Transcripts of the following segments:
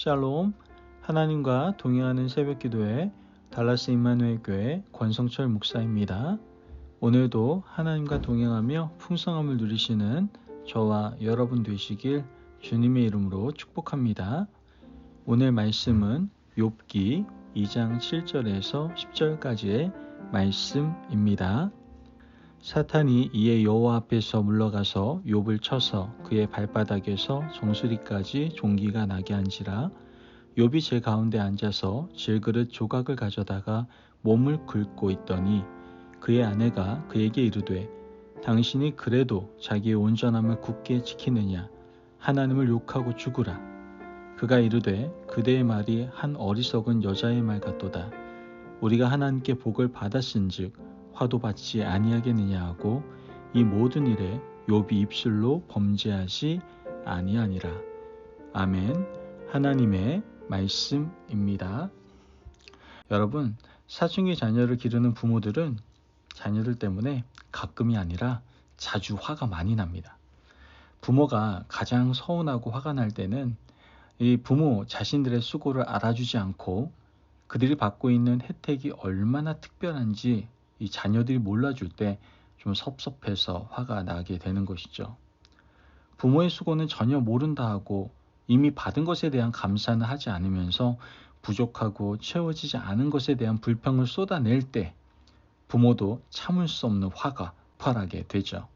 샬롬, 하나님과 동행하는 새벽기도회 달라스 임마누엘 교회 권성철 목사입니다. 오늘도 하나님과 동행하며 풍성함을 누리시는 저와 여러분 되시길 주님의 이름으로 축복합니다. 오늘 말씀은 욥기 2장 7절에서 10절까지의 말씀입니다. 사탄이 이에 여호와 앞에서 물러가서 욥을 쳐서 그의 발바닥에서 정수리까지 종기가 나게 한지라. 욥이 제 가운데 앉아서 질그릇 조각을 가져다가 몸을 긁고 있더니 그의 아내가 그에게 이르되 당신이 그래도 자기의 온전함을 굳게 지키느냐? 하나님을 욕하고 죽으라. 그가 이르되 그대의 말이 한 어리석은 여자의 말 같도다. 우리가 하나님께 복을 받았은즉 화도 받지 아니하겠느냐 하고 이 모든 일에 욥이 입술로 범죄하지 아니하니라. 아멘. 하나님의 말씀입니다. 여러분, 사춘기 자녀를 기르는 부모들은 자녀들 때문에 가끔이 아니라 자주 화가 많이 납니다. 부모가 가장 서운하고 화가 날 때는 이 부모 자신들의 수고를 알아주지 않고 그들이 받고 있는 혜택이 얼마나 특별한지 이 자녀들이 몰라줄 때 좀 섭섭해서 화가 나게 되는 것이죠. 부모의 수고는 전혀 모른다 하고 이미 받은 것에 대한 감사는 하지 않으면서 부족하고 채워지지 않은 것에 대한 불평을 쏟아낼 때 부모도 참을 수 없는 화가 폭발하게 되죠.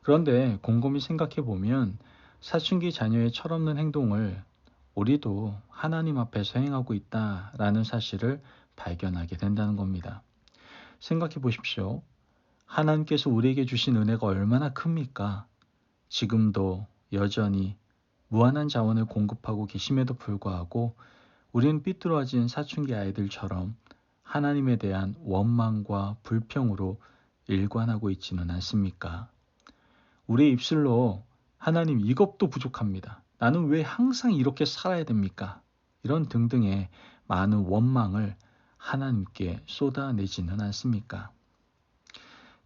그런데 곰곰이 생각해 보면 사춘기 자녀의 철없는 행동을 우리도 하나님 앞에서 행하고 있다라는 사실을 발견하게 된다는 겁니다. 생각해 보십시오. 하나님께서 우리에게 주신 은혜가 얼마나 큽니까? 지금도 여전히 무한한 자원을 공급하고 계심에도 불구하고 우리는 삐뚤어진 사춘기 아이들처럼 하나님에 대한 원망과 불평으로 일관하고 있지는 않습니까? 우리의 입술로 하나님 이것도 부족합니다. 나는 왜 항상 이렇게 살아야 됩니까? 이런 등등의 많은 원망을 하나님께 쏟아내지는 않습니까?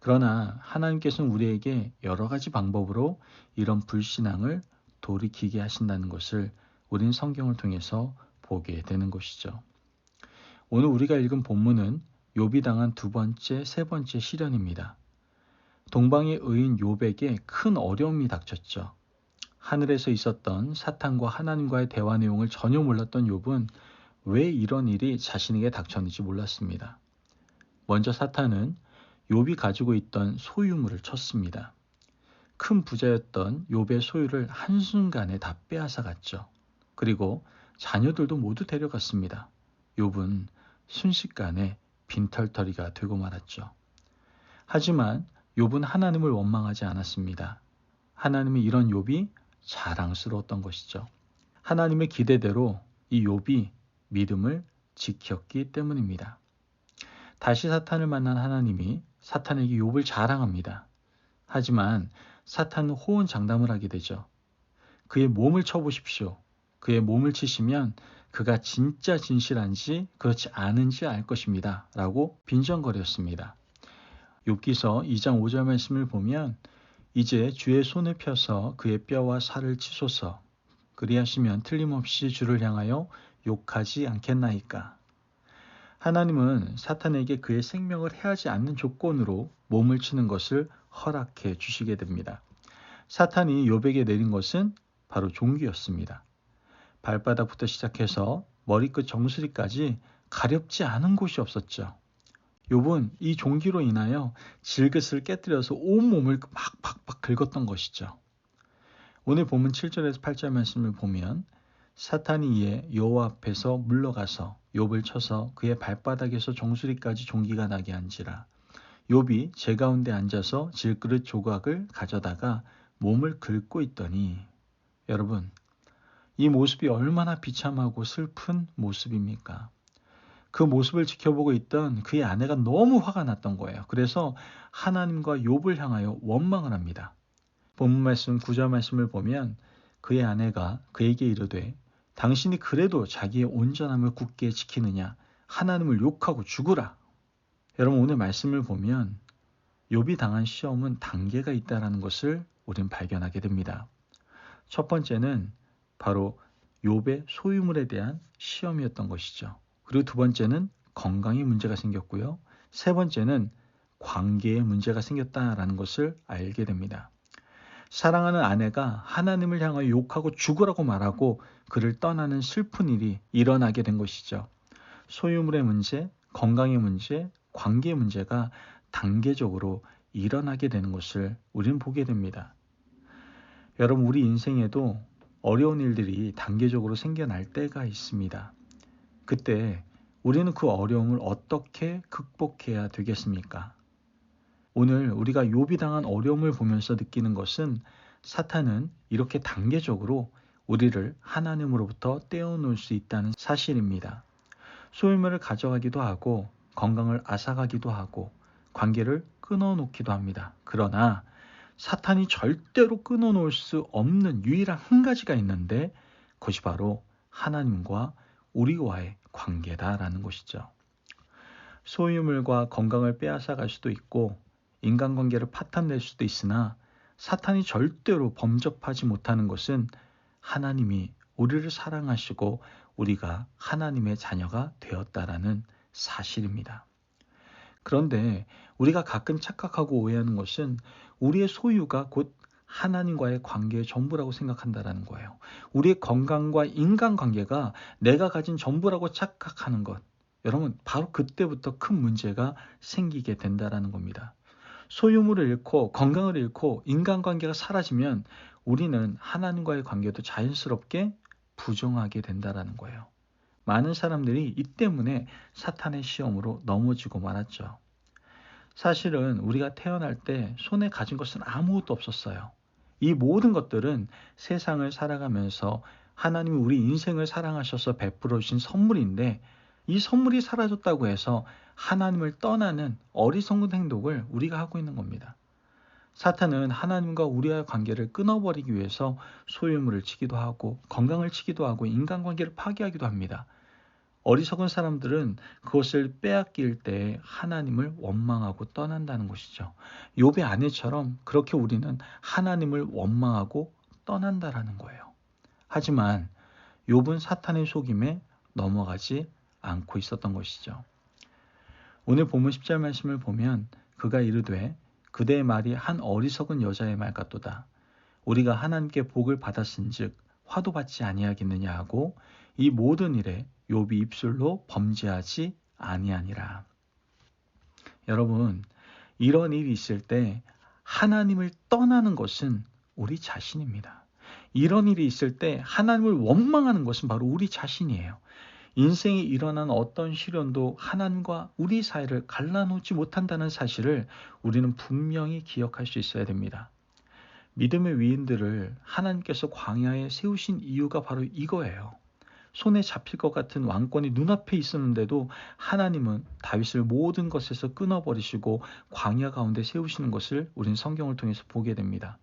그러나 하나님께서는 우리에게 여러 가지 방법으로 이런 불신앙을 돌이키게 하신다는 것을 우린 성경을 통해서 보게 되는 것이죠. 오늘 우리가 읽은 본문은 욥이 당한 두 번째, 세 번째 시련입니다. 동방의 의인 욥에게 큰 어려움이 닥쳤죠. 하늘에서 있었던 사탄과 하나님과의 대화 내용을 전혀 몰랐던 욥은 왜 이런 일이 자신에게 닥쳤는지 몰랐습니다. 먼저 사탄은 욥이 가지고 있던 소유물을 쳤습니다. 큰 부자였던 욥의 소유를 한순간에 다 빼앗아 갔죠. 그리고 자녀들도 모두 데려갔습니다. 욥은 순식간에 빈털터리가 되고 말았죠. 하지만 욥은 하나님을 원망하지 않았습니다. 하나님이 이런 욥이 자랑스러웠던 것이죠. 하나님의 기대대로 이 욥이 믿음을 지켰기 때문입니다. 다시 사탄을 만난 하나님이 사탄에게 욥을 자랑합니다. 하지만 사탄은 호언장담을 하게 되죠. 그의 몸을 쳐보십시오. 그의 몸을 치시면 그가 진짜 진실한지 그렇지 않은지 알 것입니다. 라고 빈정거렸습니다. 욥기서 2장 5절 말씀을 보면 이제 주의 손을 펴서 그의 뼈와 살을 치소서. 그리하시면 틀림없이 주를 향하여 욕하지 않겠나이까. 하나님은 사탄에게 그의 생명을 해하지 않는 조건으로 몸을 치는 것을 허락해 주시게 됩니다. 사탄이 욥에게 내린 것은 바로 종기였습니다. 발바닥부터 시작해서 머리끝 정수리까지 가렵지 않은 곳이 없었죠. 욥은 이 종기로 인하여 질긋을 깨뜨려서 온몸을 막 팍팍 긁었던 것이죠. 오늘 본문 7절에서 8절 말씀을 보면 사탄이 이에 여호와 앞에서 물러가서 욥을 쳐서 그의 발바닥에서 정수리까지 종기가 나게 한지라. 욥이 제 가운데 앉아서 질그릇 조각을 가져다가 몸을 긁고 있더니, 여러분, 이 모습이 얼마나 비참하고 슬픈 모습입니까? 그 모습을 지켜보고 있던 그의 아내가 너무 화가 났던 거예요. 그래서 하나님과 욥을 향하여 원망을 합니다. 본문 말씀 9절 말씀을 보면 그의 아내가 그에게 이르되 당신이 그래도 자기의 온전함을 굳게 지키느냐? 하나님을 욕하고 죽으라. 여러분, 오늘 말씀을 보면 욥이 당한 시험은 단계가 있다는 것을 우린 발견하게 됩니다. 첫 번째는 바로 욥의 소유물에 대한 시험이었던 것이죠. 그리고 두 번째는 건강에 문제가 생겼고요. 세 번째는 관계에 문제가 생겼다라는 것을 알게 됩니다. 사랑하는 아내가 하나님을 향하여 욕하고 죽으라고 말하고 그를 떠나는 슬픈 일이 일어나게 된 것이죠. 소유물의 문제, 건강의 문제, 관계의 문제가 단계적으로 일어나게 되는 것을 우리는 보게 됩니다. 여러분, 우리 인생에도 어려운 일들이 단계적으로 생겨날 때가 있습니다. 그때 우리는 그 어려움을 어떻게 극복해야 되겠습니까? 오늘 우리가 욥이 당한 어려움을 보면서 느끼는 것은 사탄은 이렇게 단계적으로 우리를 하나님으로부터 떼어놓을 수 있다는 사실입니다. 소유물을 가져가기도 하고 건강을 앗아가기도 하고 관계를 끊어놓기도 합니다. 그러나 사탄이 절대로 끊어놓을 수 없는 유일한 한 가지가 있는데 그것이 바로 하나님과 우리와의 관계다라는 것이죠. 소유물과 건강을 빼앗아갈 수도 있고 인간관계를 파탄낼 수도 있으나 사탄이 절대로 범접하지 못하는 것은 하나님이 우리를 사랑하시고 우리가 하나님의 자녀가 되었다라는 사실입니다. 그런데 우리가 가끔 착각하고 오해하는 것은 우리의 소유가 곧 하나님과의 관계의 전부라고 생각한다라는 거예요. 우리의 건강과 인간관계가 내가 가진 전부라고 착각하는 것. 여러분, 바로 그때부터 큰 문제가 생기게 된다라는 겁니다. 소유물을 잃고 건강을 잃고 인간관계가 사라지면 우리는 하나님과의 관계도 자연스럽게 부정하게 된다라는 거예요. 많은 사람들이 이 때문에 사탄의 시험으로 넘어지고 말았죠. 사실은 우리가 태어날 때 손에 가진 것은 아무것도 없었어요. 이 모든 것들은 세상을 살아가면서 하나님이 우리 인생을 사랑하셔서 베풀어 주신 선물인데 이 선물이 사라졌다고 해서 하나님을 떠나는 어리석은 행동을 우리가 하고 있는 겁니다. 사탄은 하나님과 우리와의 관계를 끊어버리기 위해서 소유물을 치기도 하고 건강을 치기도 하고 인간관계를 파괴하기도 합니다. 어리석은 사람들은 그것을 빼앗길 때 하나님을 원망하고 떠난다는 것이죠. 욥의 아내처럼 그렇게 우리는 하나님을 원망하고 떠난다라는 거예요. 하지만 욥은 사탄의 속임에 넘어가지 않고 있었던 것이죠. 오늘 본문 10절 말씀을 보면 그가 이르되 그대의 말이 한 어리석은 여자의 말 같도다. 우리가 하나님께 복을 받았은즉 화도 받지 아니하겠느냐 하고 이 모든 일에 욥이 입술로 범죄하지 아니하니라. 여러분, 이런 일이 있을 때 하나님을 떠나는 것은 우리 자신입니다. 이런 일이 있을 때 하나님을 원망하는 것은 바로 우리 자신이에요. 인생에 일어난 어떤 시련도 하나님과 우리 사이를 갈라놓지 못한다는 사실을 우리는 분명히 기억할 수 있어야 됩니다. 믿음의 위인들을 하나님께서 광야에 세우신 이유가 바로 이거예요. 손에 잡힐 것 같은 왕권이 눈앞에 있었는데도 하나님은 다윗을 모든 것에서 끊어버리시고 광야 가운데 세우시는 것을 우리는 성경을 통해서 보게 됩니다.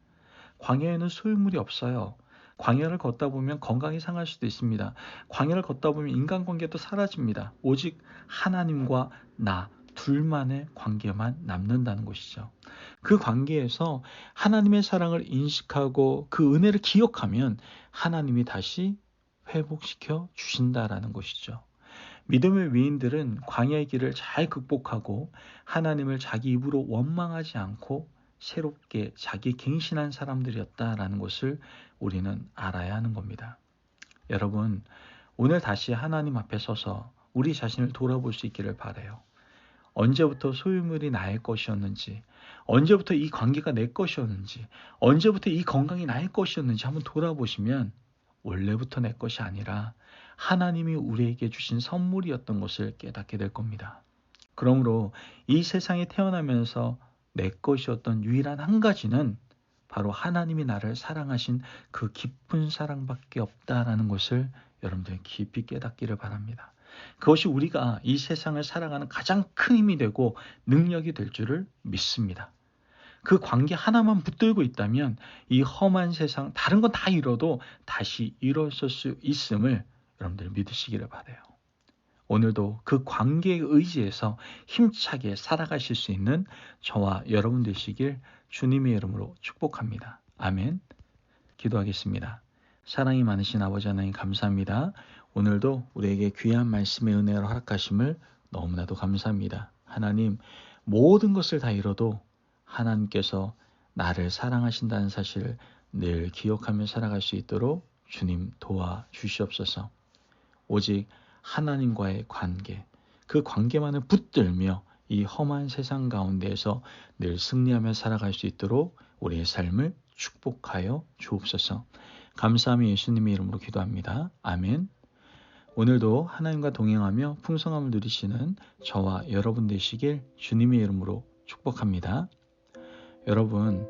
광야에는 소유물이 없어요. 광야를 걷다 보면 건강이 상할 수도 있습니다. 광야를 걷다 보면 인간관계도 사라집니다. 오직 하나님과 나 둘만의 관계만 남는다는 것이죠. 그 관계에서 하나님의 사랑을 인식하고 그 은혜를 기억하면 하나님이 다시 회복시켜 주신다라는 것이죠. 믿음의 위인들은 광야의 길을 잘 극복하고 하나님을 자기 입으로 원망하지 않고 새롭게 자기 갱신한 사람들이었다라는 것을 우리는 알아야 하는 겁니다. 여러분, 오늘 다시 하나님 앞에 서서 우리 자신을 돌아볼 수 있기를 바라요. 언제부터 소유물이 나의 것이었는지, 언제부터 이 관계가 내 것이었는지, 언제부터 이 건강이 나의 것이었는지 한번 돌아보시면 원래부터 내 것이 아니라 하나님이 우리에게 주신 선물이었던 것을 깨닫게 될 겁니다. 그러므로 이 세상에 태어나면서 내 것이었던 유일한 한 가지는 바로 하나님이 나를 사랑하신 그 깊은 사랑밖에 없다라는 것을 여러분들 깊이 깨닫기를 바랍니다. 그것이 우리가 이 세상을 살아가는 가장 큰 힘이 되고 능력이 될 줄을 믿습니다. 그 관계 하나만 붙들고 있다면 이 험한 세상 다른 건 다 잃어도 다시 일어설 수 있음을 여러분들 믿으시기를 바라요. 오늘도 그 관계에 의지해서 힘차게 살아가실 수 있는 저와 여러분 되시길 주님의 이름으로 축복합니다. 아멘. 기도하겠습니다. 사랑이 많으신 아버지 하나님 감사합니다. 오늘도 우리에게 귀한 말씀의 은혜로 허락하심을 너무나도 감사합니다. 하나님, 모든 것을 다 잃어도 하나님께서 나를 사랑하신다는 사실을 늘 기억하며 살아갈 수 있도록 주님 도와주시옵소서. 오직 하나님과의 관계, 그 관계만을 붙들며 이 험한 세상 가운데에서 늘 승리하며 살아갈 수 있도록 우리의 삶을 축복하여 주옵소서. 감사하며 예수님의 이름으로 기도합니다. 아멘. 오늘도 하나님과 동행하며 풍성함을 누리시는 저와 여러분 되시길 주님의 이름으로 축복합니다. 여러분,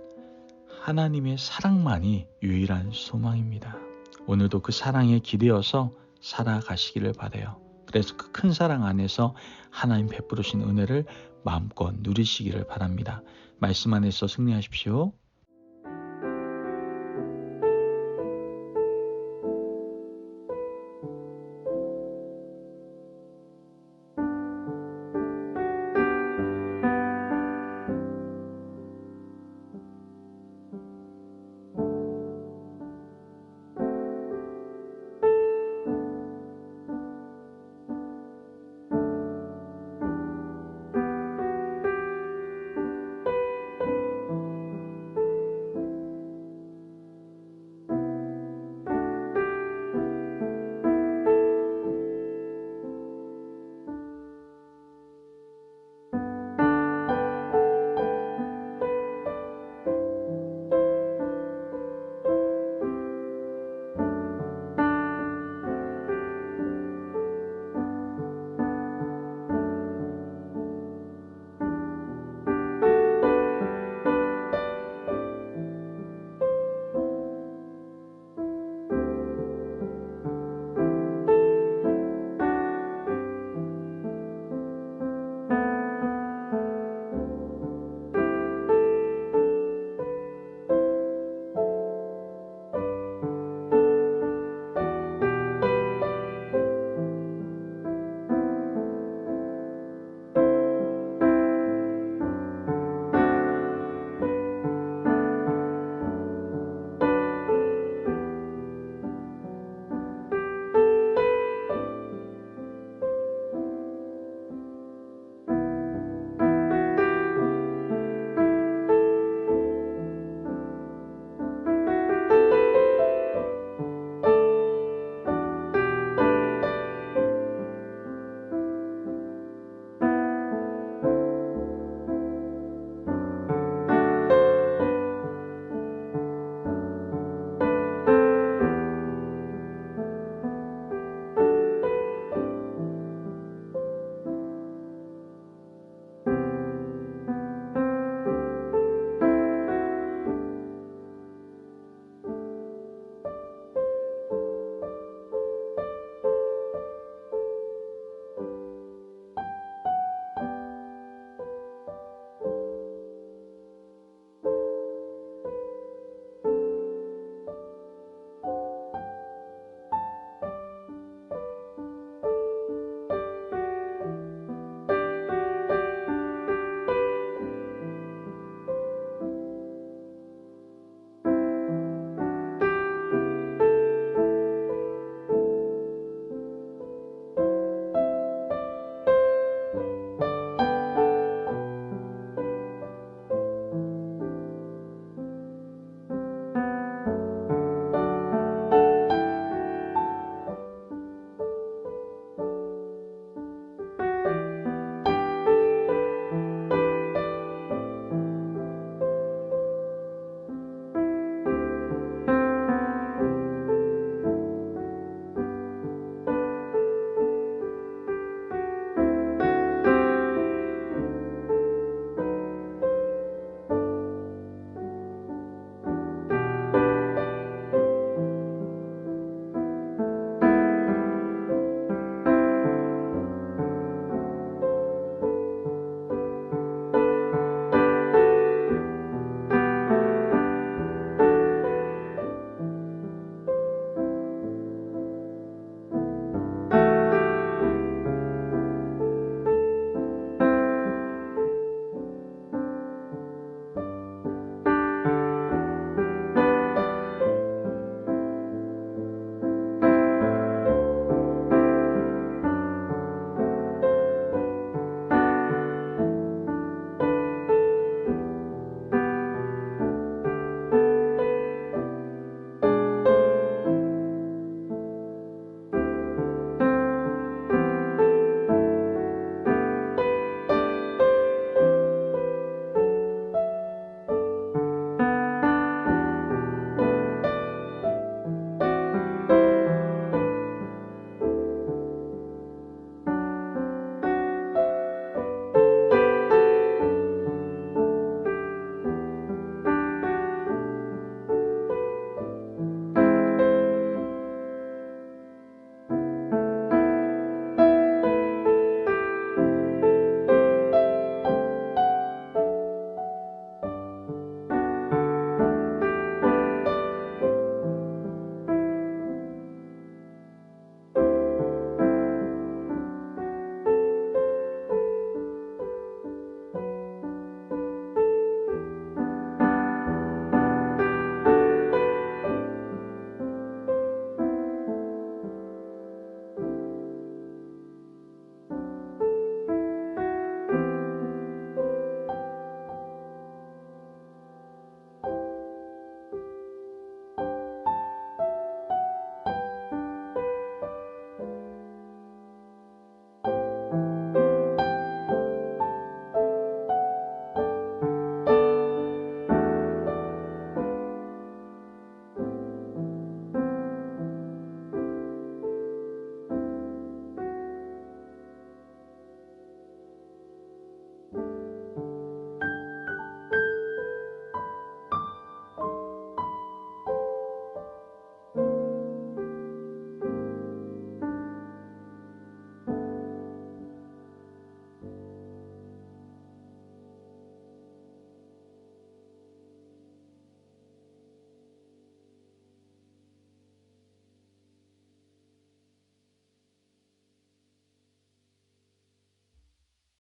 하나님의 사랑만이 유일한 소망입니다. 오늘도 그 사랑에 기대어서 살아가시기를 바라요. 그래서 그 큰 사랑 안에서 하나님 베풀으신 은혜를 마음껏 누리시기를 바랍니다. 말씀 안에서 승리하십시오.